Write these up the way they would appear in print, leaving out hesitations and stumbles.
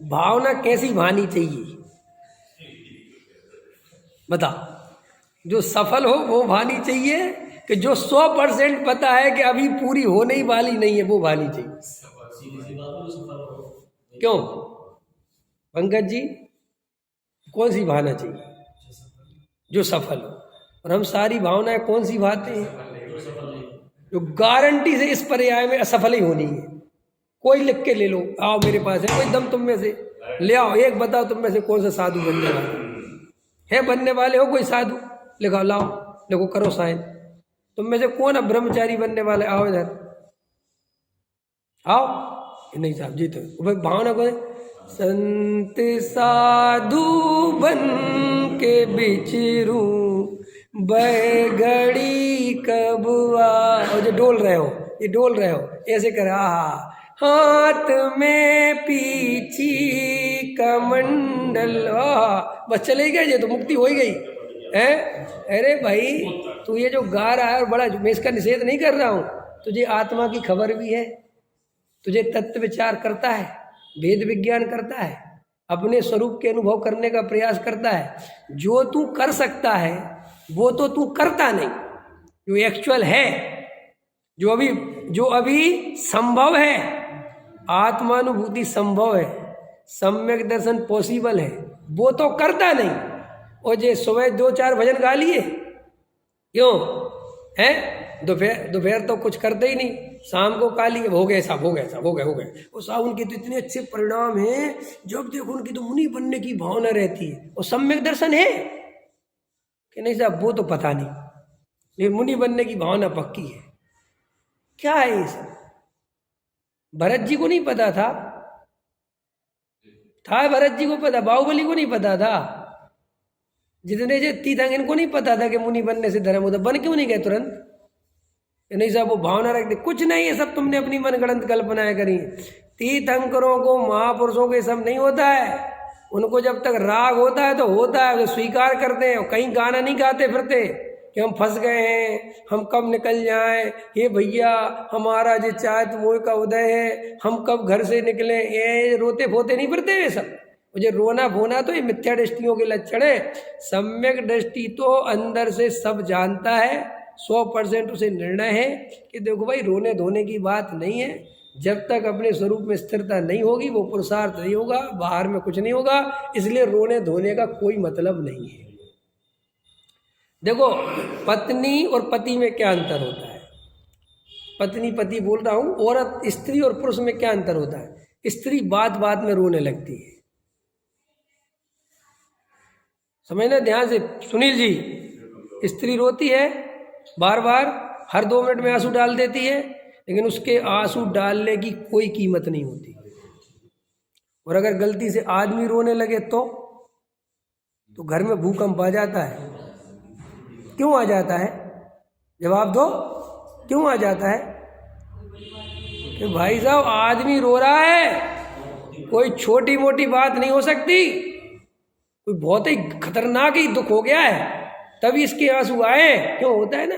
भावना कैसी भानी चाहिए बता। जो सफल हो वो भानी चाहिए कि जो 100% पता है कि अभी पूरी होने ही वाली नहीं है वो भानी चाहिए। क्यों पंकज जी, कौन सी भावना चाहिए? जो सफल हो। और हम सारी भावनाएं कौन सी भाते हैं? जो गारंटी से इस पर्याय में असफल ही होनी है। कोई लिख के ले लो, आओ मेरे पास है कोई दम, तुम में से ले आओ, एक बताओ तुम में से कौन सा साधु बनने वाले है? बनने वाले हो कोई साधु? लिखाओ, लाओ, देखो, करो साइन। तुम में से कौन अब ब्रह्मचारी बनने वाले? आओ इधर, आओ। नहीं साहब जी, तो भाई भावना को संत साधु बन के बिचरू बैगड़ी कब आ। और जो डोल रहे हो, ये डोल रहे हो, ऐसे कर, हाथ में पीछी कमंडल, बस चले गए, ये तो मुक्ति हो ही गई है। अरे भाई, तू ये जो गा रहा है और बड़ा, मैं इसका निषेध नहीं कर रहा हूँ, तुझे आत्मा की खबर भी है, तुझे तत्व विचार करता है, वेद विज्ञान करता है, अपने स्वरूप के अनुभव करने का प्रयास करता है। जो तू कर सकता है वो तो तू करता नहीं। जो एक्चुअल है, जो अभी संभव है, आत्मानुभूति संभव है, सम्यक दर्शन पॉसिबल है, वो तो करता नहीं। और जे सुबह 2-4 भजन गा लिए, क्यों है? दोपहर तो कुछ करते ही नहीं, शाम को काली हो गए साहब, हो गए। और साहब उनके तो इतने अच्छे परिणाम हैं, जब देखो उनकी तो मुनि बनने की भावना रहती है। और सम्यक दर्शन है कि नहीं साहब, वो तो पता नहीं, लेकिन मुनि बनने की भावना पक्की है। क्या है ये सब? भरत जी को नहीं पता था भरत जी को पता, बाहुबली को नहीं पता था, जितने जो तीर्थंग इनको नहीं पता था कि मुनि बनने से धर्म होता। बन क्यों नहीं गए तुरंत? नहीं साहब, वो भावना रखते, कुछ नहीं है, सब तुमने अपनी मनगढ़ंत कल्पनाएं करी। तीर्थंकरों को, महापुरुषों के सब नहीं होता है। उनको जब तक राग होता है तो होता है, वो स्वीकार करते हैं। कहीं गाना नहीं गाते फिरते कि हम फंस गए हैं, हम कब निकल जाएं, हे भैया हमारा जो चाहत मोह का उदय है, हम कब घर से निकले, ये रोते फोते नहीं फिरते वे सब। मुझे रोना भोना तो ये मिथ्या दृष्टियों के लक्षण है। सम्यक दृष्टि तो अंदर से सब जानता है, 100% उसे निर्णय है कि देखो भाई, रोने धोने की बात नहीं है। जब तक अपने स्वरूप में स्थिरता नहीं होगी वो पुरुषार्थ नहीं होगा, बाहर में कुछ नहीं होगा। इसलिए रोने धोने का कोई मतलब नहीं है। देखो, पत्नी और पति में क्या अंतर होता है? पत्नी पति बोल रहा हूं, औरत स्त्री और पुरुष में क्या अंतर होता है? स्त्री बात बात में रोने लगती है, समझना ध्यान से सुनील जी। स्त्री रोती है बार बार, हर 2 मिनट में आंसू डाल देती है, लेकिन उसके आंसू डालने की कोई कीमत नहीं होती। और अगर गलती से आदमी रोने लगे तो घर में भूकंप आ जाता है। क्यों आ जाता है? जवाब दो, क्यों आ जाता है? कि भाई साहब, आदमी रो रहा है, कोई छोटी मोटी बात नहीं हो सकती, कोई बहुत ही खतरनाक ही दुख हो गया है तभी इसके आंसू आए। क्यों होता है ना,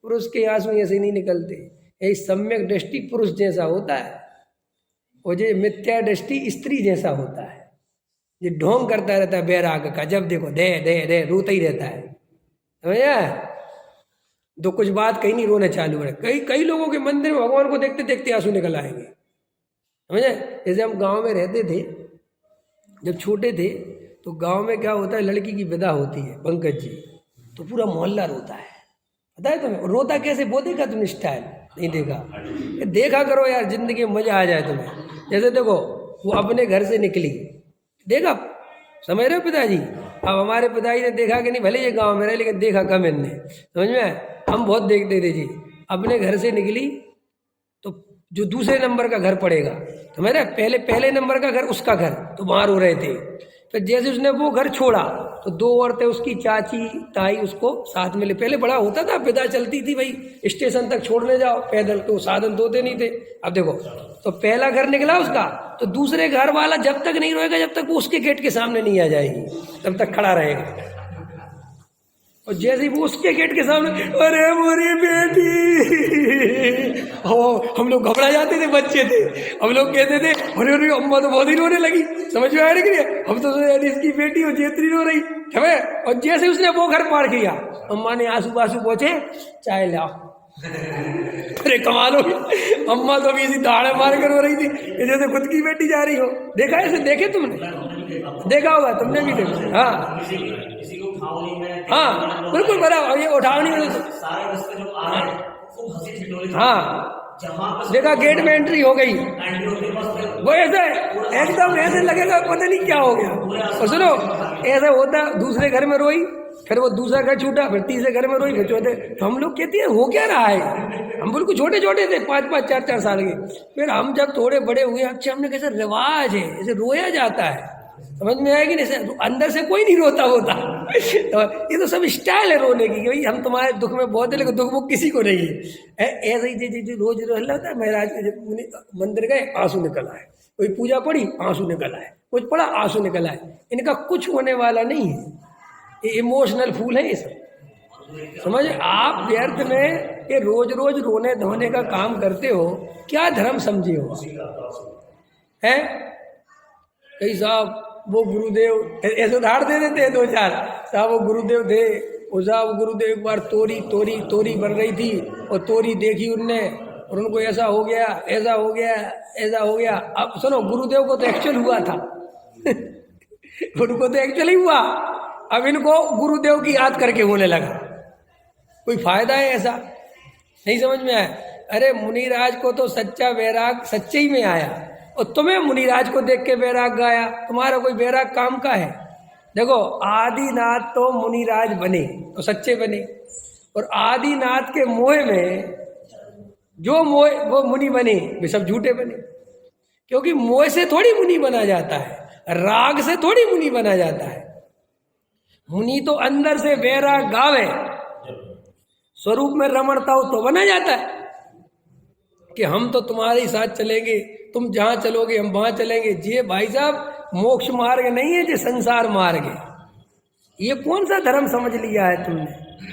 पुरुष के आंसू ऐसे नहीं निकलते। यही सम्यक दृष्टि पुरुष जैसा होता है, और ये मिथ्या दृष्टि स्त्री जैसा होता है। ये ढोंग करता रहता है बैराग का, जब देखो दे दे दे रोता ही रहता है, समझा? तो कुछ बात कहीं नहीं, रोना चालू है। कई लोगों के मंदिर में भगवान को देखते देखते आंसू निकल आएंगे, समझे? जैसे हम गांव में रहते थे, जब छोटे थे, तो गांव में क्या होता है, लड़की की विदा होती है पंकज जी, तो पूरा मोहल्ला रोता है, पता है तुम्हें? रोता कैसे, वो देखा तुमने स्टाइल? नहीं देखा? देखा करो यार, जिंदगी में मजा आ जाए तुम्हें। जैसे देखो, वो अपने घर से निकली, देखा, समझ रहे हो पिताजी? अब हमारे पिताजी ने देखा कि नहीं, भले ये गांव में रहे लेकिन देखा कम इनने, समझ में? हम बहुत देखते थे जी। अपने घर से निकली तो जो दूसरे नंबर का घर पड़ेगा, समझ रहे? पहले नंबर का घर उसका घर, तो वहाँ रो रहे थे। फिर जैसे उसने वो घर छोड़ा तो 2 औरतें, उसकी चाची ताई, उसको साथ में ले। पहले बड़ा होता था, विदा चलती थी भाई, स्टेशन तक छोड़ने जाओ पैदल, तो साधन होते नहीं थे। अब देखो, तो पहला घर निकला उसका, तो दूसरे घर वाला जब तक नहीं रोएगा, जब तक वो उसके गेट के सामने नहीं आ जाएगी, तब तक खड़ा रहेगा, और जैसे ही वो उसके गेट के सामने, अरे मोरी बेटी, हो हम लोग घबरा जाते थे, बच्चे थे, हम लोग कहते थे अरे अरे अम्मा तो बहुत ही रोने लगी, समझ में आया कि नहीं, हम तो सोचे इसकी बेटी हो जेतरी रो रही है। और जैसे उसने वो घर पार किया, अम्मा ने आंसू पासू पहुंचे, चाय लाओ। अरे कमाल हो गया, अम्मा तो अभी ऐसी दाढ़े मार कर रो रही थी कि जैसे खुद की बेटी जा रही हो। देखा ऐसे, देखे तुमने, देखा होगा तुमने भी देखा। हाँ हाँ बिल्कुल बराबर, ये उठावनी में हाँ देखा, गेट में एंट्री हो गई, वो ऐसे एकदम ऐसे लगेगा पता नहीं क्या हो गया। और सुनो, ऐसा होता दूसरे घर में रोई, फिर वो दूसरा घर छूटा, फिर तीसरे घर में रोई, फिर चौथे। तो हम लोग कहते हैं हो क्या रहा है, हम बिल्कुल छोटे छोटे थे, 5-5 4-4 साल के। फिर हम जब थोड़े बड़े हुए, अच्छा हमने कैसा रिवाज है, ऐसे रोया जाता है, समझ में आएगी नहीं, तो अंदर से कोई नहीं रोता होता। तो ये तो सब स्टाइल है रोने की, भाई हम तुम्हारे दुख में बहुत है, लेकिन दुख वो किसी को नहीं है। ऐसे ही रोज रहता है। महाराज के जब मंदिर गए, आंसू निकल आए, कोई पूजा पड़ी, आंसू निकल आए, कुछ पड़ा, आंसू निकल आए। इनका कुछ होने वाला नहीं है, ये इमोशनल फूल है ये सब, समझ। आप व्यर्थ में ये रोज रोज रोने धोने का काम करते हो, क्या धर्म समझे हो है। कई साहब वो गुरुदेव ऐसे उधार दे देते हैं 2-4 साहब, वो गुरुदेव थे, वो साहब गुरुदेव एक बार तोरी बन रही थी, और तोरी देखी उनने, और उनको ऐसा हो गया, ऐसा हो गया, ऐसा हो गया। अब सुनो, गुरुदेव को तो एक्चुअल हुआ था उनको तो एक्चुअली हुआ, अब इनको गुरुदेव की याद करके होने लगा। कोई फायदा है ऐसा, नहीं समझ में आया। अरे मुनिराज को तो सच्चा वैराग सच्चे ही में आया, और तुम्हें मुनिराज को देख के वैराग गाया, तुम्हारा कोई वैराग काम का है। देखो, आदिनाथ तो मुनिराज बने तो सच्चे बने, और आदिनाथ के मोह में जो मोह वो मुनि बने, वे सब झूठे बने। क्योंकि मोह से थोड़ी मुनि बना जाता है, राग से थोड़ी मुनि बना जाता है। मुनि तो अंदर से वैराग गावे, स्वरूप में रमणता हो तो बना जाता है कि हम तो तुम्हारे ही साथ चलेंगे, तुम जहां चलोगे हम वहां चलेंगे। ये भाई साहब मोक्ष मार्ग नहीं है, ये संसार मार्ग है। ये कौन सा धर्म समझ लिया है तुमने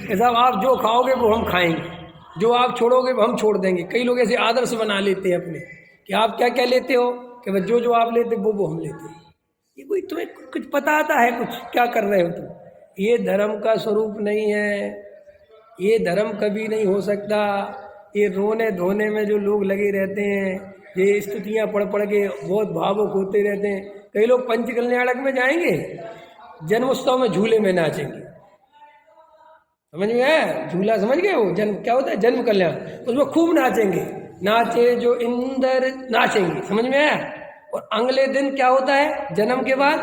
कि साहब आप जो खाओगे वो हम खाएंगे, जो आप छोड़ोगे वो हम छोड़ देंगे। कई लोग ऐसे आदर्श बना लेते हैं अपने कि आप क्या क्या लेते हो, कि भाई जो आप लेते वो हम लेते हैं। ये कोई तुम्हें कुछ पता आता है, कुछ क्या कर रहे हो तुम। ये धर्म का स्वरूप नहीं है, ये धर्म कभी नहीं हो सकता। ये रोने धोने में जो लोग लगे रहते हैं, ये स्तुतियाँ पढ़ पढ़ के बहुत भावुक होते रहते हैं। कई लोग पंच कल्याणक में जाएंगे, जन्मोत्सव में झूले में नाचेंगे, समझ में आया, झूला समझ गए, वो जन्म क्या होता है, जन्म कल्याण, उसमें खूब नाचेंगे, नाचे जो इंद्र नाचेंगे, समझ में आया। और अगले दिन क्या होता है, जन्म के बाद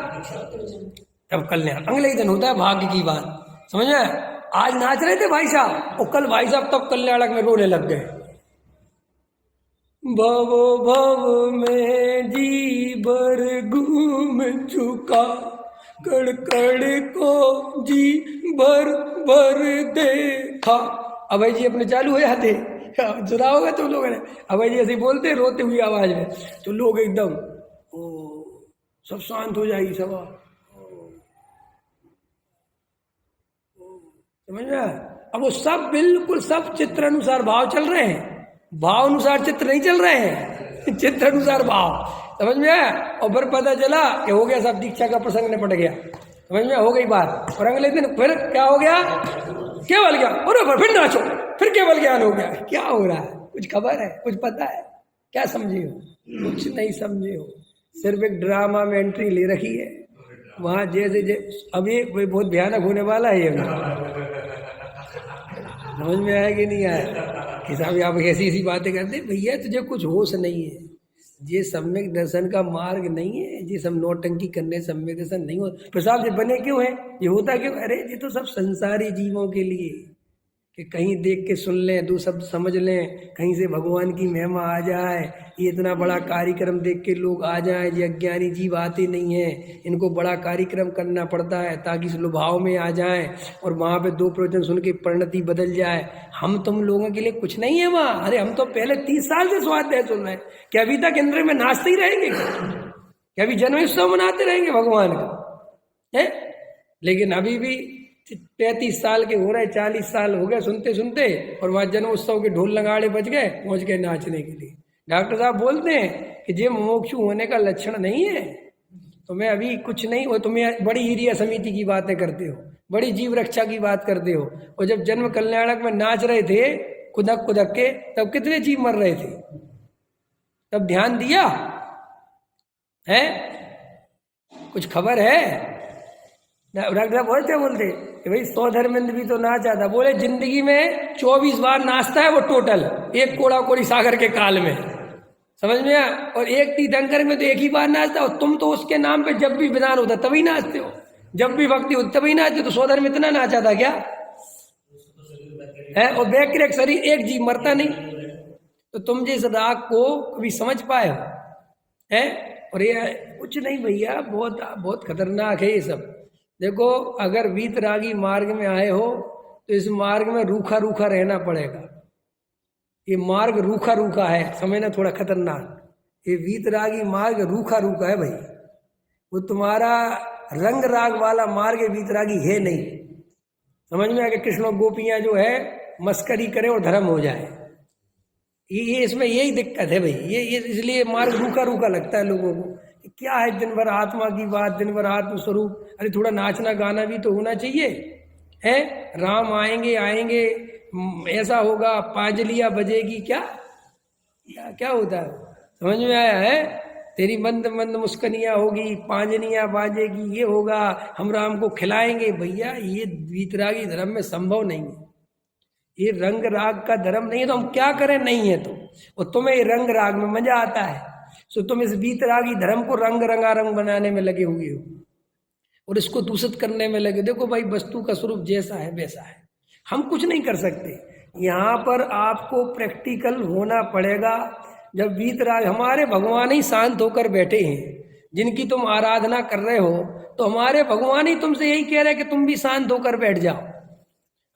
तब कल्याण, अगले ही दिन होता है भाग्य की बात, समझ में आया। आज नाच रहे थे भाई साहब, और कल भाई साहब तब कल्याणक में रोने लग गए। भव भव में जी भर घूम चुका, कड़ कड़ को जी भर भर देखा। अभय जी अपने चालू हो जाते, सुना होगा तुम लोगों ने, अभय जी ऐसे बोलते रोते हुई आवाज में, तो लोग एकदम ओ सब शांत हो जाएगी सभा, समझ रहे। अब वो सब बिल्कुल सब चित्र अनुसार भाव चल रहे हैं, भाव अनुसार चित्र नहीं चल रहे हैं चित्र अनुसार भाव, समझ में आया। और फिर पता चला कि हो गया सब, दीक्षा का प्रसंग निपट गया, समझ में हो गई बात। और अगले दिन फिर क्या हो गया, केवल ज्ञान, और फिर नाचो, फिर केवल ज्ञान हो गया। क्या हो रहा है, कुछ खबर है, कुछ पता है, क्या समझे हो, कुछ नहीं समझे हो, सिर्फ एक ड्रामा में एंट्री ले रखी है वहां। जैसे अब ये बहुत भयानक होने वाला है, ये समझ में आया कि नहीं आया कि साहब आप ऐसी ऐसी बातें करते, भैया तुझे कुछ होश नहीं है, ये सम्यक दर्शन का मार्ग नहीं है, ये सब नौटंकी करने सम्यक दर्शन नहीं होता। फिर साहब ये बने क्यों है, ये होता क्यों, अरे ये तो सब संसारी जीवों के लिए, कि कहीं देख के सुन लें, दो शब्द समझ लें, कहीं से भगवान की महिमा आ जाए, ये इतना बड़ा कार्यक्रम देख के लोग आ जाएं। ये अज्ञानी जीव आते नहीं हैं, इनको बड़ा कार्यक्रम करना पड़ता है ताकि स्वभाव में आ जाएं, और वहाँ पे 2 प्रवचन सुन के परिणति बदल जाए। हम तुम लोगों के लिए कुछ नहीं है वहाँ। अरे हम तो पहले 30 साल से स्वाध्याय सुन रहे हैं, क्या अभी तक इंद्र में नाचते ही रहेंगे, क्या अभी जन्मोत्सव मनाते रहेंगे भगवान का है। लेकिन अभी भी 35 साल के हो रहे, 40 साल हो गए सुनते सुनते, और वहाँ जन्मोत्सव के ढोल नगाड़े बज गए, पहुंच गए नाचने के लिए। डॉक्टर साहब बोलते हैं कि ये मुमुक्षु होने का लक्षण नहीं है। तुम्हें अभी कुछ नहीं हो, तुम्हें बड़ी हिरिया समिति की बातें करते हो, बड़ी जीव रक्षा की बात करते हो, और जब जन्म कल्याणक में नाच रहे थे खुदक खुदक के, तब कितने जीव मर रहे थे? तब ध्यान दिया है? कुछ खबर है? डॉक्टर साहब बहुत क्या बोलते कि भाई 100 धर्मेंद्र भी तो नाचा था। बोले जिंदगी में 24 बार नाचता है वो टोटल, एक कोड़ा कोड़ी सागर के काल में, समझ में आया? और एक तीर्थंकर में तो एक ही बार नाचता हो। तुम तो उसके नाम पे जब भी विधान होता तभी नाचते हो, जब भी भक्ति होती तभी नाचते हो। तो 100 धर्म इतना नाचा था क्या है? और बैक्रेक शरीर, एक जीव मरता नहीं। तो तुम जिस राग को कभी समझ पाए हो है? और ये कुछ नहीं भैया, बहुत बहुत खतरनाक है ये सब। देखो, अगर वीतरागी मार्ग में आए हो तो इस मार्ग में रूखा रूखा रहना पड़ेगा। ये मार्ग रूखा रूखा है, समझना, थोड़ा खतरनाक। ये वीतरागी मार्ग रूखा रूखा है भाई। वो तुम्हारा रंग राग वाला मार्ग वीतरागी है नहीं। समझ में आ गया? कृष्ण गोपियां जो है मस्करी करे और धर्म हो जाए, ये इसमें यही दिक्कत है भाई। ये इसलिए मार्ग रूखा रूखा लगता है लोगों को। क्या है दिन भर आत्मा की बात, दिन भर आत्म स्वरूप, अरे थोड़ा नाचना गाना भी तो होना चाहिए है? राम आएंगे आएंगे, ऐसा होगा, पांजलियां बजेगी, क्या होता है? समझ में आया है? तेरी मंद मंद मुस्कनियां होगी, पांजलियां बाजेगी, ये होगा, हम राम को खिलाएंगे। भैया ये वीतरागी धर्म में संभव नहीं है। ये रंग राग का धर्म नहीं है, तो हम क्या करें? नहीं है तो। और तुम्हें ये रंग राग में मजा आता है, सो तुम इस वीतरागी धर्म को रंग रंगारंग बनाने में लगे हुए हो और इसको दूषित करने में लगे। देखो भाई, वस्तु का स्वरूप जैसा है वैसा है, हम कुछ नहीं कर सकते। यहाँ पर आपको प्रैक्टिकल होना पड़ेगा। जब वीतराग, हमारे भगवान ही शांत होकर बैठे हैं, जिनकी तुम आराधना कर रहे हो, तो हमारे भगवान ही तुमसे यही कह रहे हैं कि तुम भी शांत होकर बैठ जाओ।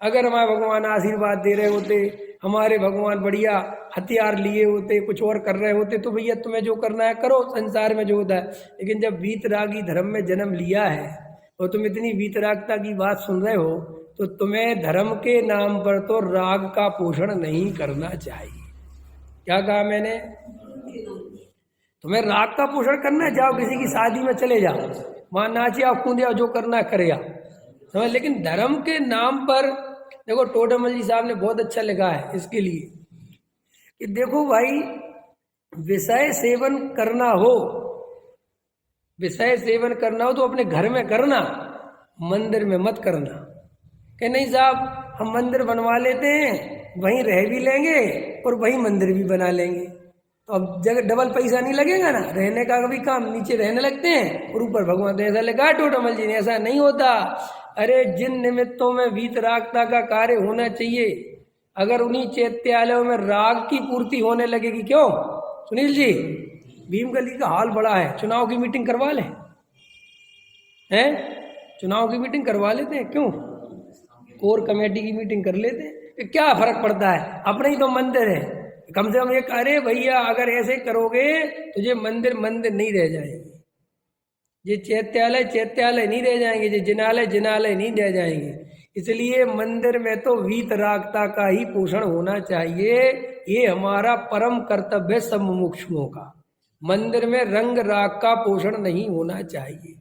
अगर हमारे भगवान आशीर्वाद दे रहे होते, हमारे भगवान बढ़िया हथियार लिए होते, कुछ और कर रहे होते, तो भैया तुम्हें जो करना है करो, संसार में जो होता है। लेकिन जब वीतरागी धर्म में जन्म लिया है और तुम इतनी वीतरागता की बात सुन रहे हो, तो तुम्हें धर्म के नाम पर तो राग का पोषण नहीं करना चाहिए। क्या कहा मैंने? तुम्हें राग का पोषण करना, जाओ किसी की शादी में चले जाओ, वहां नाचे आओ, कूदे आओ, जो करना करे आओ, समझ। लेकिन धर्म के नाम पर, देखो टोडरमल जी साहब ने बहुत अच्छा लिखा है इसके लिए कि देखो भाई, विषय सेवन करना हो, विषय सेवन करना हो तो अपने घर में करना, मंदिर में मत करना। कि नहीं साहब, हम मंदिर बनवा लेते हैं, वहीं रह भी लेंगे और वहीं मंदिर भी बना लेंगे, तो अब जगह डबल पैसा नहीं लगेगा ना, रहने का कभी काम, नीचे रहने लगते हैं और ऊपर भगवान। तो ऐसा लगा टोडरमल जी ने, ऐसा नहीं होता। अरे जिन निमित्तों में वीतरागता का कार्य होना चाहिए, अगर उन्हीं चैत्यालयों में राग की पूर्ति होने लगेगी, क्यों सुनील जी? भीमगली का हाल बड़ा है, चुनाव की मीटिंग करवा लें, हैं? चुनाव की मीटिंग करवा लेते हैं, क्यों? कोर कमेटी की मीटिंग कर लेते हैं, क्या फर्क पड़ता है? अपने ही तो मंदिर है, कम से कम एक, अरे भैया अगर ऐसे करोगे तो ये मंदिर मंदिर नहीं रह जाएंगे, ये चैत्यालय नहीं रह जाएंगे, ये जिनालय नहीं रह जाएंगे। इसलिए मंदिर में तो वीतरागता का ही पोषण होना चाहिए। ये हमारा परम कर्तव्य है सब मुमुक्षुओं का। मंदिर में रंग राग का पोषण नहीं होना चाहिए।